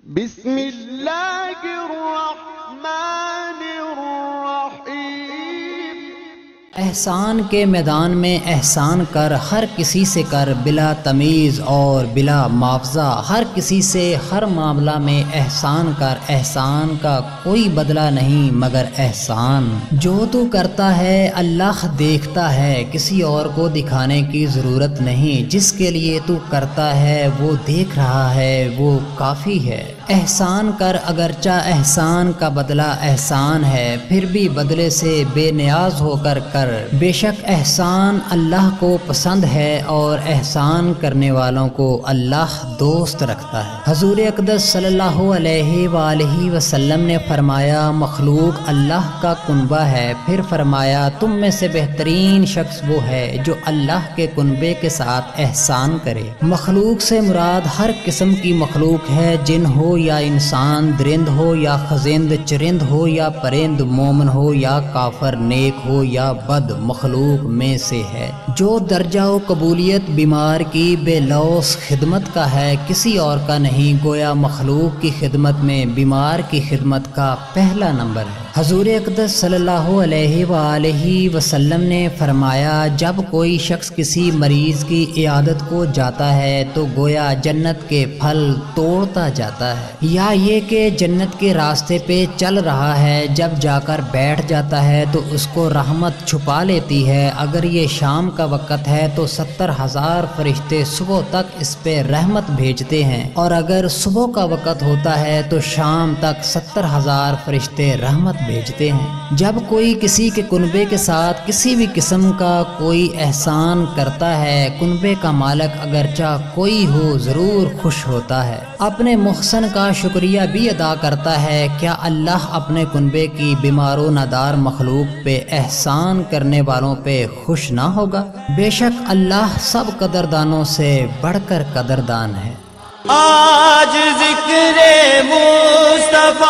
بسم اللہ الرحمن الرحیم۔ احسان کے میدان میں احسان کر، ہر کسی سے کر بلا تمیز اور بلا معاوضہ، ہر کسی سے ہر معاملہ میں احسان کر، احسان کا کوئی بدلہ نہیں مگر احسان۔ جو تو کرتا ہے اللہ دیکھتا ہے، کسی اور کو دکھانے کی ضرورت نہیں، جس کے لیے تو کرتا ہے وہ دیکھ رہا ہے، وہ کافی ہے۔ احسان کر اگرچہ احسان کا بدلہ احسان ہے، پھر بھی بدلے سے بے نیاز ہو کر کر، بے شک احسان اللہ کو پسند ہے اور احسان کرنے والوں کو اللہ دوست رکھتا ہے۔ حضور اقدس صلی اللہ علیہ وآلہ وسلم نے فرمایا مخلوق اللہ کا کنبہ ہے، پھر فرمایا تم میں سے بہترین شخص وہ ہے جو اللہ کے کنبے کے ساتھ احسان کرے۔ مخلوق سے مراد ہر قسم کی مخلوق ہے، جن ہو یا انسان، درند ہو یا خزند، چرند ہو یا پرند، مومن ہو یا کافر، نیک ہو یا بد، مخلوق میں سے ہے۔ جو درجہ و قبولیت بیمار کی بے لوث خدمت کا ہے، کسی اور کا نہیں، گویا مخلوق کی خدمت میں بیمار کی خدمت کا پہلا نمبر ہے۔ حضور اقدس صلی اللہ علیہ وآلہ وسلم نے فرمایا جب کوئی شخص کسی مریض کی عیادت کو جاتا ہے تو گویا جنت کے پھل توڑتا جاتا ہے، یا یہ کہ جنت کے راستے پہ چل رہا ہے، جب جا کر بیٹھ جاتا ہے تو اس کو رحمت چھپا لیتی ہے۔ اگر یہ شام کا وقت ہے تو 70,000 فرشتے صبح تک اس پہ رحمت بھیجتے ہیں، اور اگر صبح کا وقت ہوتا ہے تو شام تک 70,000 فرشتے رحمت بھیجتے ہیں۔ جب کوئی کسی کے کنبے کے ساتھ کسی بھی قسم کا کوئی احسان کرتا ہے، کنبے کا مالک اگرچہ کوئی ہو ضرور خوش ہوتا ہے، اپنے محسن کا شکریہ بھی ادا کرتا ہے۔ کیا اللہ اپنے کنبے کی بیمار و نادار مخلوق پہ احسان کرنے والوں پہ خوش نہ ہوگا؟ بے شک اللہ سب قدردانوں سے بڑھ کر قدردان ہے۔ آج ذکر مصطفیٰ